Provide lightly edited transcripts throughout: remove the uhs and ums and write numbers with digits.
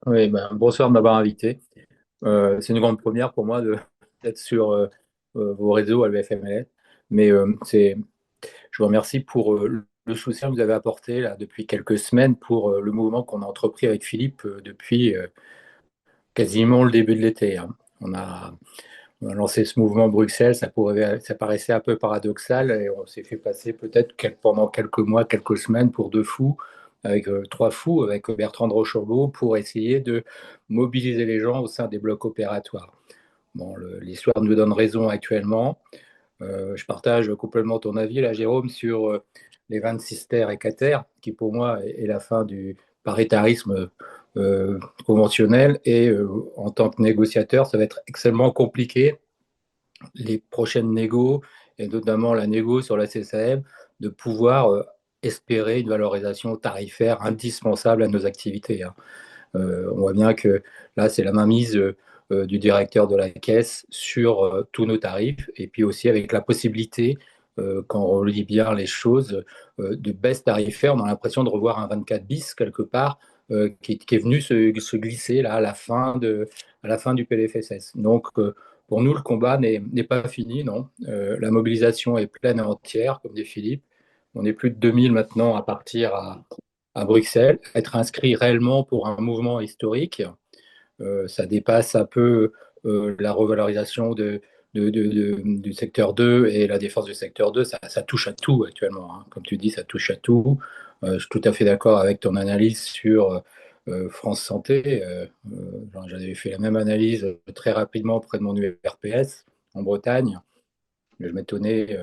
Oui, ben, bonsoir de m'avoir invité. C'est une grande première pour moi d'être sur vos réseaux à l'UFMLS. Mais je vous remercie pour le soutien que vous avez apporté là, depuis quelques semaines pour le mouvement qu'on a entrepris avec Philippe depuis quasiment le début de l'été, hein. On a, on a lancé ce mouvement Bruxelles, ça paraissait un peu paradoxal et on s'est fait passer peut-être pendant quelques mois, quelques semaines pour deux fous, avec trois fous, avec Bertrand de Rochambeau, pour essayer de mobiliser les gens au sein des blocs opératoires. Bon, l'histoire nous donne raison actuellement. Je partage complètement ton avis, là, Jérôme, sur les 26 terres et 4 terres, qui pour moi est la fin du paritarisme conventionnel. Et en tant que négociateur, ça va être extrêmement compliqué les prochaines négos, et notamment la négo sur la CSAM, de pouvoir espérer une valorisation tarifaire indispensable à nos activités, hein. On voit bien que là, c'est la mainmise du directeur de la caisse sur tous nos tarifs, et puis aussi avec la possibilité, quand on lit bien les choses, de baisse tarifaire. On a l'impression de revoir un 24 bis quelque part, qui est venu se glisser là, à la fin du PLFSS. Donc, pour nous, le combat n'est pas fini, non. La mobilisation est pleine et entière, comme dit Philippe. On est plus de 2000 maintenant à partir à Bruxelles, être inscrit réellement pour un mouvement historique. Ça dépasse un peu la revalorisation du secteur 2 et la défense du secteur 2. Ça touche à tout actuellement, hein. Comme tu dis, ça touche à tout. Je suis tout à fait d'accord avec ton analyse sur France Santé. J'avais fait la même analyse très rapidement auprès de mon URPS en Bretagne. Je m'étonnais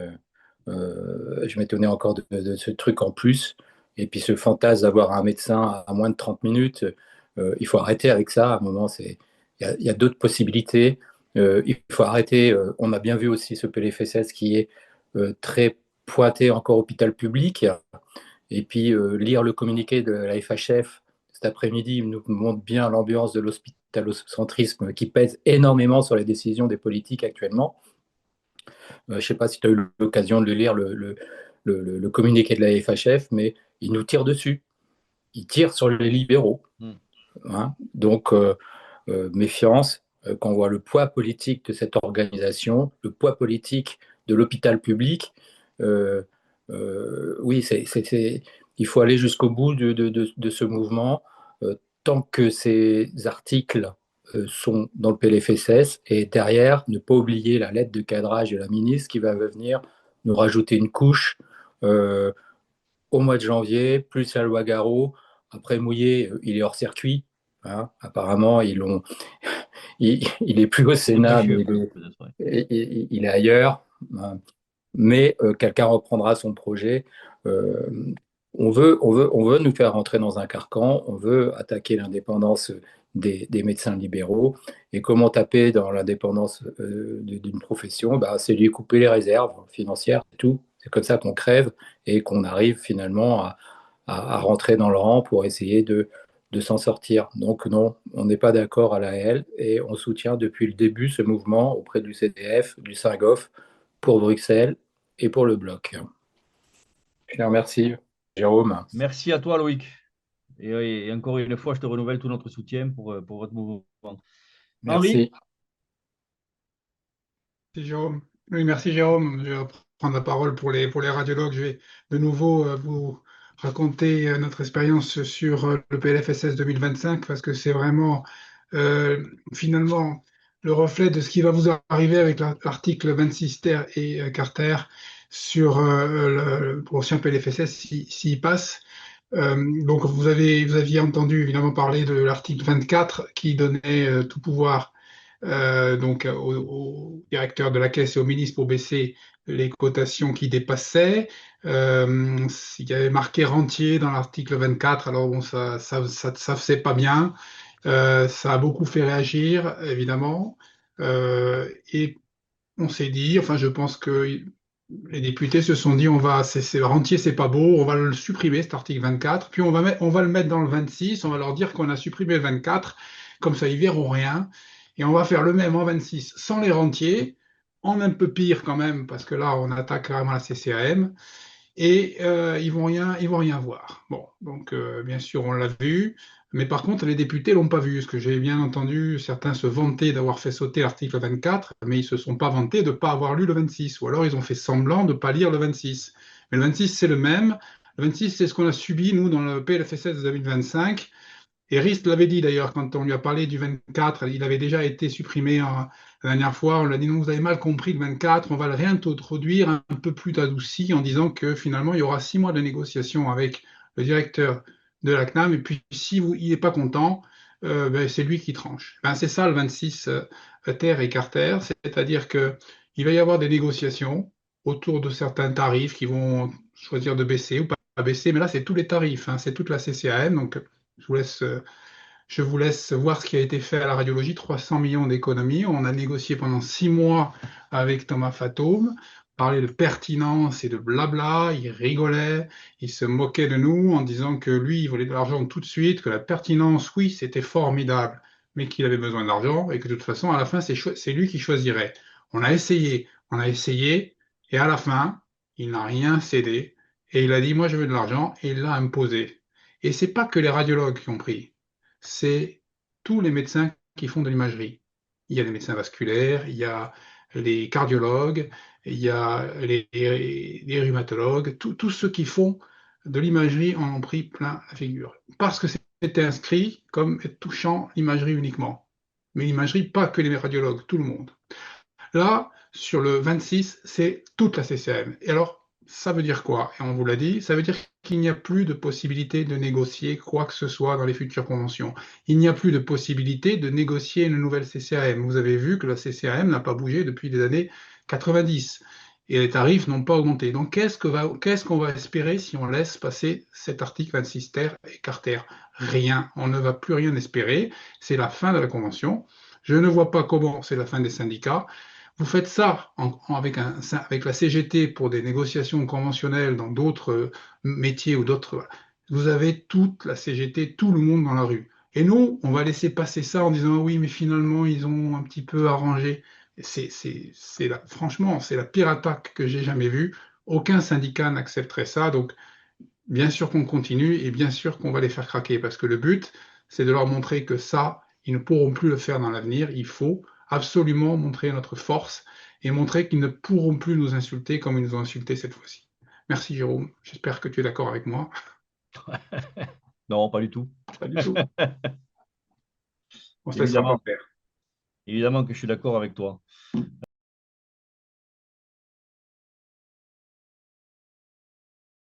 encore de ce truc en plus. Et puis ce fantasme d'avoir un médecin à moins de 30 minutes, il faut arrêter avec ça. À un moment, il y a d'autres possibilités. Il faut arrêter. On a bien vu aussi ce PLFSS qui est très pointé encore hôpital public. Et puis lire le communiqué de la FHF cet après-midi nous montre bien l'ambiance de l'hospitalocentrisme qui pèse énormément sur les décisions des politiques actuellement. Je ne sais pas si tu as eu l'occasion de lire le communiqué de la FHF, mais ils nous tirent dessus. Ils tirent sur les libéraux, Hmm. hein. Donc, méfiance quand on voit le poids politique de cette organisation, le poids politique de l'hôpital public. euh, oui, il faut aller jusqu'au bout de ce mouvement, tant que ces articles sont dans le PLFSS, et derrière, ne pas oublier la lettre de cadrage de la ministre qui va venir nous rajouter une couche euh, au mois de janvier, plus la loi Garot. Après Mouillé, il est hors circuit, hein. Apparemment, il est plus au Sénat, Contentieux, mais peut-être, ouais. il est ailleurs, hein. Mais quelqu'un reprendra son projet. Euh, on veut nous faire rentrer dans un carcan, on veut attaquer l'indépendance des médecins libéraux. Et comment taper dans l'indépendance d'une profession? Bah, c'est lui couper les réserves financières, c'est tout. C'est comme ça qu'on crève et qu'on arrive finalement à rentrer dans le rang pour essayer de s'en sortir. Donc non, on n'est pas d'accord à la L et on soutient depuis le début ce mouvement auprès du CDF, du Saint-Goff, pour Bruxelles et pour le bloc. Je te remercie, Jérôme. Merci à toi, Loïc. Et encore une fois, je te renouvelle tout notre soutien pour votre mouvement. Henri? Merci. Merci Jérôme. Oui, merci Jérôme. Je vais prendre la parole pour les radiologues. Je vais de nouveau vous raconter notre expérience sur le PLFSS 2025 parce que c'est vraiment finalement le reflet de ce qui va vous arriver avec l'article 26 ter et carter sur le prochain PLFSS s'il passe. Donc vous aviez entendu évidemment parler de l'article 24 qui donnait tout pouvoir donc au directeur de la Caisse et au ministre pour baisser les cotations qui dépassaient. Il y avait marqué rentier dans l'article 24, alors bon, ça c'est pas bien. Ça a beaucoup fait réagir, évidemment. Et on s'est dit, enfin, je pense que les députés se sont dit, rentier, c'est pas beau, on va le supprimer, cet article 24, puis on va le mettre dans le 26, on va leur dire qu'on a supprimé le 24, comme ça ils verront rien, et on va faire le même en 26 sans les rentiers, en un peu pire quand même, parce que là, on attaque carrément la CCAM, et ils vont rien voir. Bon, donc bien sûr, on l'a vu, mais par contre, les députés l'ont pas vu, parce que j'ai bien entendu certains se vanter d'avoir fait sauter l'article 24, mais ils se sont pas vantés de ne pas avoir lu le 26, ou alors ils ont fait semblant de ne pas lire le 26. Mais le 26, c'est le même. Le 26, c'est ce qu'on a subi, nous, dans le PLFSS de 2025. Et Rist l'avait dit d'ailleurs quand on lui a parlé du 24, il avait déjà été supprimé la dernière fois. On lui a dit non, vous avez mal compris le 24, on va le réintroduire un peu plus adouci en disant que finalement il y aura 6 mois de négociation avec le directeur de la CNAM et puis si il n'est pas content, ben, c'est lui qui tranche. Ben, c'est ça le 26 Terre et Carter, c'est-à-dire que il va y avoir des négociations autour de certains tarifs qui vont choisir de baisser ou pas baisser, mais là c'est tous les tarifs, hein, c'est toute la CCAM, donc je vous laisse, je vous laisse voir ce qui a été fait à la radiologie, 300 millions d'économies. On a négocié pendant 6 mois avec Thomas Fatome, parlait de pertinence et de blabla, il rigolait, il se moquait de nous en disant que lui, il voulait de l'argent tout de suite, que la pertinence, oui, c'était formidable, mais qu'il avait besoin d'argent et que de toute façon, à la fin, c'est lui qui choisirait. On a essayé, et à la fin, il n'a rien cédé, et il a dit, moi, je veux de l'argent, et il l'a imposé. Et c'est pas que les radiologues qui ont pris, c'est tous les médecins qui font de l'imagerie. Il y a les médecins vasculaires, il y a les cardiologues, il y a les rhumatologues, tous ceux qui font de l'imagerie en ont pris plein la figure. Parce que c'était inscrit comme touchant l'imagerie uniquement. Mais l'imagerie, pas que les radiologues, tout le monde. Là, sur le 26, c'est toute la CCM. Et alors, ça veut dire quoi? Et on vous l'a dit, ça veut dire qu'il n'y a plus de possibilité de négocier quoi que ce soit dans les futures conventions. Il n'y a plus de possibilité de négocier une nouvelle CCAM. Vous avez vu que la CCAM n'a pas bougé depuis les années 90 et les tarifs n'ont pas augmenté. Donc, qu'est-ce qu'on va espérer si on laisse passer cet article 26 ter et carter? Rien. On ne va plus rien espérer. C'est la fin de la convention. Je ne vois pas comment c'est la fin des syndicats. Vous faites ça avec la CGT pour des négociations conventionnelles dans d'autres métiers ou d'autres. Vous avez toute la CGT, tout le monde dans la rue. Et nous, on va laisser passer ça en disant oui, mais finalement, ils ont un petit peu arrangé. Franchement, c'est la pire attaque que j'ai jamais vue. Aucun syndicat n'accepterait ça. Donc, bien sûr qu'on continue et bien sûr qu'on va les faire craquer parce que le but, c'est de leur montrer que ça, ils ne pourront plus le faire dans l'avenir. Il faut absolument montrer notre force et montrer qu'ils ne pourront plus nous insulter comme ils nous ont insultés cette fois-ci. Merci Jérôme, j'espère que tu es d'accord avec moi. Non, pas du tout. Pas du tout. On se laissera pas Évidemment, faire. évidemment que je suis d'accord avec toi.